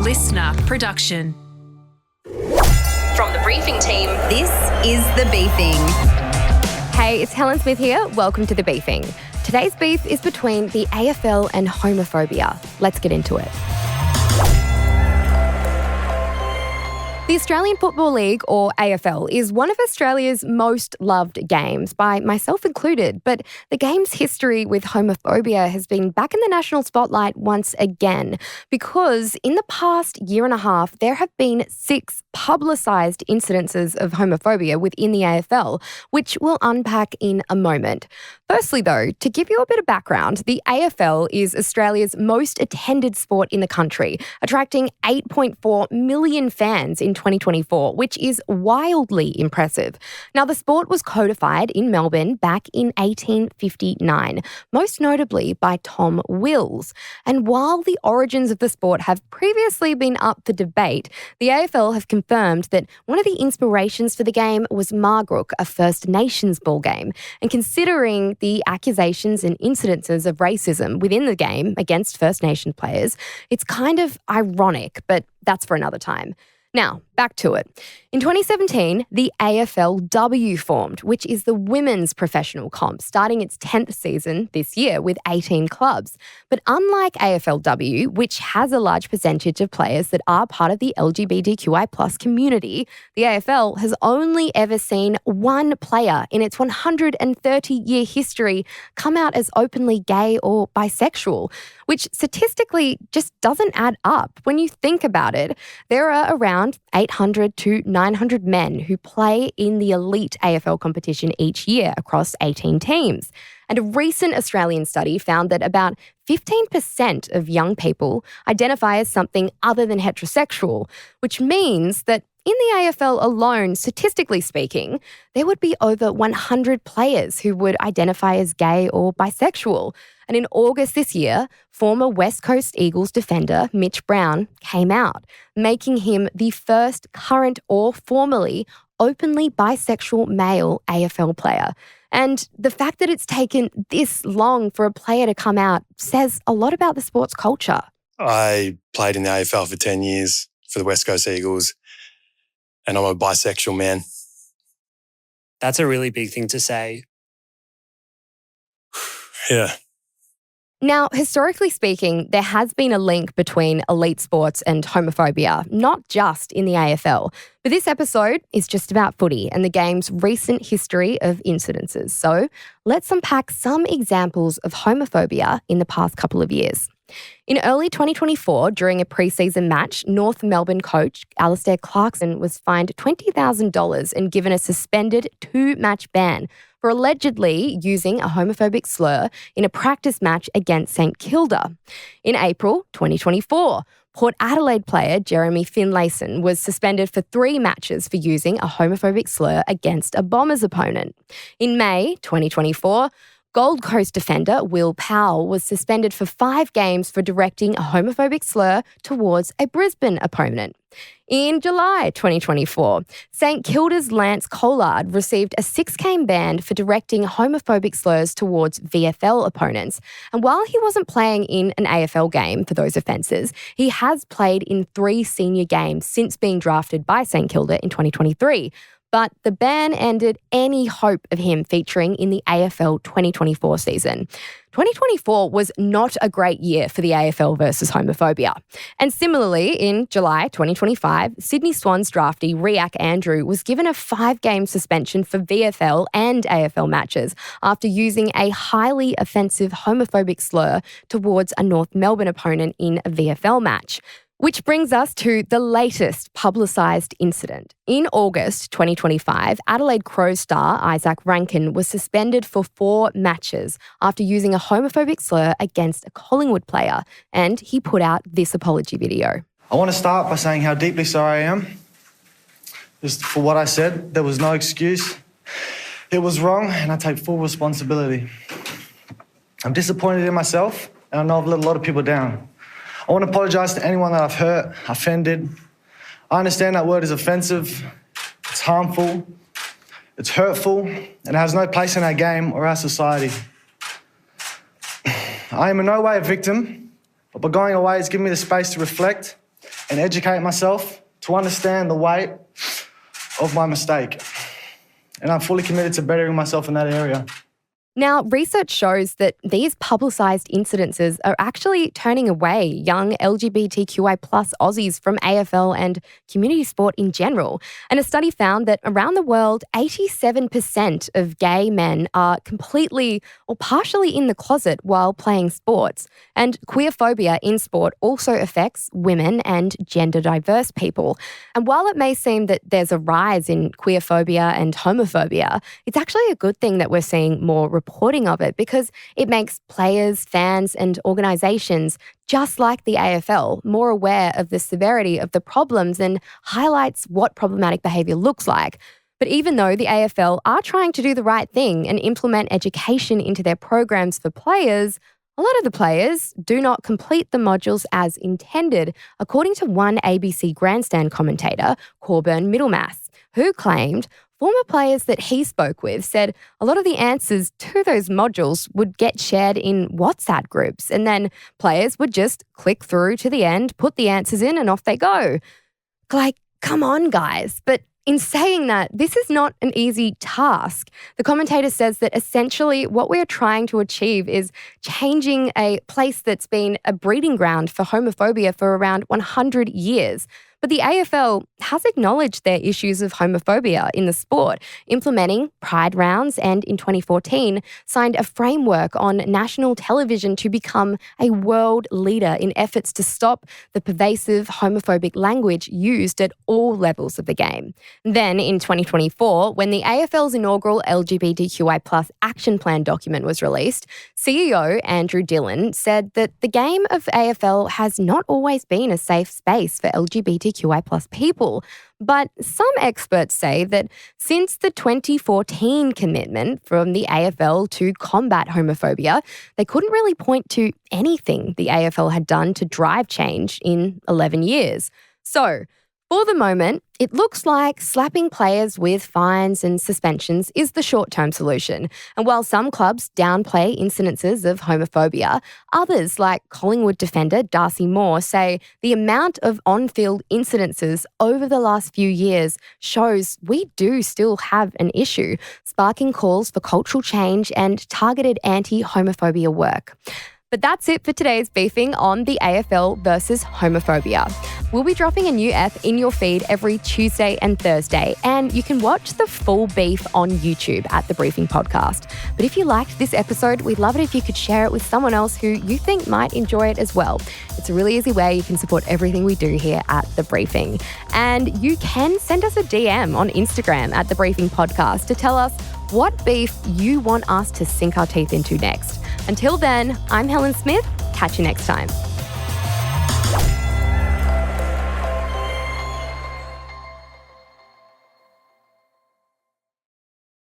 LiSTNR production. From the briefing team, This is The Beefing. Hey, it's Helen Smith here. Welcome to The Beefing. Today's beef is between the AFL and homophobia. Let's get into it. The Australian Football League, or AFL, is one of Australia's most loved games, by myself included. But the game's history with homophobia has been back in the national spotlight once again, because in the past year and a half, there have been 6 publicised incidences of homophobia within the AFL, which we'll unpack in a moment. Firstly, though, to give you a bit of background, the AFL is Australia's most attended sport in the country, attracting 8.4 million fans in 2024, which is wildly impressive. Now, the sport was codified in Melbourne back in 1859, most notably by Tom Wills. And while the origins of the sport have previously been up for debate, the AFL have confirmed that one of the inspirations for the game was Margrook, a First Nations ball game. And considering the accusations and incidences of racism within the game against First Nations players, it's kind of ironic, but that's for another time. Now, back to it. In 2017, the AFLW formed, which is the women's professional comp, starting its 10th season this year with 18 clubs. But unlike AFLW, which has a large percentage of players that are part of the LGBTQI+ community, the AFL has only ever seen one player in its 130-year history come out as openly gay or bisexual, which statistically just doesn't add up. When you think about it, there are around 800 to 900 men who play in the elite AFL competition each year across 18 teams. And a recent Australian study found that about 15% of young people identify as something other than heterosexual, which means that in the AFL alone, statistically speaking, there would be over 100 players who would identify as gay or bisexual. And in August this year, former West Coast Eagles defender Mitch Brown came out, making him the first current or formerly openly bisexual male AFL player. And the fact that it's taken this long for a player to come out says a lot about the sport's culture. I played in the AFL for 10 years for the West Coast Eagles, and I'm a bisexual man. That's a really big thing to say. Yeah. Now, historically speaking, there has been a link between elite sports and homophobia, not just in the AFL. But this episode is just about footy and the game's recent history of incidences. So let's unpack some examples of homophobia in the past couple of years. In early 2024, during a pre-season match, North Melbourne coach Alistair Clarkson was fined $20,000 and given a suspended 2-match ban for allegedly using a homophobic slur in a practice match against St Kilda. In April 2024, Port Adelaide player Jeremy Finlayson was suspended for 3 matches for using a homophobic slur against a Bombers opponent. In May 2024, Gold Coast defender Will Powell was suspended for 5 games for directing a homophobic slur towards a Brisbane opponent. In July 2024, St Kilda's Lance Collard received a 6-game ban for directing homophobic slurs towards VFL opponents. And while he wasn't playing in an AFL game for those offences, he has played in 3 senior games since being drafted by St Kilda in 2023. But the ban ended any hope of him featuring in the AFL 2024 season. 2024 was not a great year for the AFL versus homophobia. And similarly, in July 2025, Sydney Swans draftee Riak Andrew was given a 5-game suspension for VFL and AFL matches after using a highly offensive homophobic slur towards a North Melbourne opponent in a VFL match. Which brings us to the latest publicised incident. In August 2025, Adelaide Crows star Isaac Rankin was suspended for 4 matches after using a homophobic slur against a Collingwood player, and he put out this apology video. I want to start by saying how deeply sorry I am. Just for what I said, there was no excuse. It was wrong, and I take full responsibility. I'm disappointed in myself, and I know I've let a lot of people down. I want to apologise to anyone that I've hurt, offended. I understand that word is offensive, it's harmful, it's hurtful, and it has no place in our game or our society. I am in no way a victim, but by going away, it's given me the space to reflect and educate myself to understand the weight of my mistake. And I'm fully committed to bettering myself in that area. Now, research shows that these publicised incidences are actually turning away young LGBTQI+ Aussies from AFL and community sport in general. And a study found that around the world, 87% of gay men are completely or partially in the closet while playing sports. And queerphobia in sport also affects women and gender diverse people. And while it may seem that there's a rise in queerphobia and homophobia, it's actually a good thing that we're seeing more reporting of it because it makes players, fans and organisations just like the AFL more aware of the severity of the problems and highlights what problematic behaviour looks like. But even though the AFL are trying to do the right thing and implement education into their programs for players, a lot of the players do not complete the modules as intended, according to one ABC grandstand commentator, Corburn Middlemass, who claimed former players that he spoke with said a lot of the answers to those modules would get shared in WhatsApp groups, and then players would just click through to the end, put the answers in, and off they go. Like, come on, guys. But in saying that, this is not an easy task. The commentator says that essentially what we're trying to achieve is changing a place that's been a breeding ground for homophobia for around 100 years. But the AFL has acknowledged their issues of homophobia in the sport, implementing pride rounds and in 2014 signed a framework on national television to become a world leader in efforts to stop the pervasive homophobic language used at all levels of the game. Then in 2024, when the AFL's inaugural LGBTQI+ action plan document was released, CEO Andrew Dillon said that the game of AFL has not always been a safe space for LGBTQI+ people. But some experts say that since the 2014 commitment from the AFL to combat homophobia, they couldn't really point to anything the AFL had done to drive change in 11 years. So, for the moment, it looks like slapping players with fines and suspensions is the short-term solution. And while some clubs downplay incidences of homophobia, others, like Collingwood defender Darcy Moore, say the amount of on-field incidences over the last few years shows we do still have an issue, sparking calls for cultural change and targeted anti-homophobia work. But that's it for today's briefing on the AFL versus homophobia. We'll be dropping a new ep in your feed every Tuesday and Thursday, and you can watch the full beef on YouTube at The Briefing Podcast. But if you liked this episode, we'd love it if you could share it with someone else who you think might enjoy it as well. It's a really easy way you can support everything we do here at The Briefing. And you can send us a DM on Instagram at The Briefing Podcast to tell us what beef you want us to sink our teeth into next. Until then, I'm Helen Smith. Catch you next time.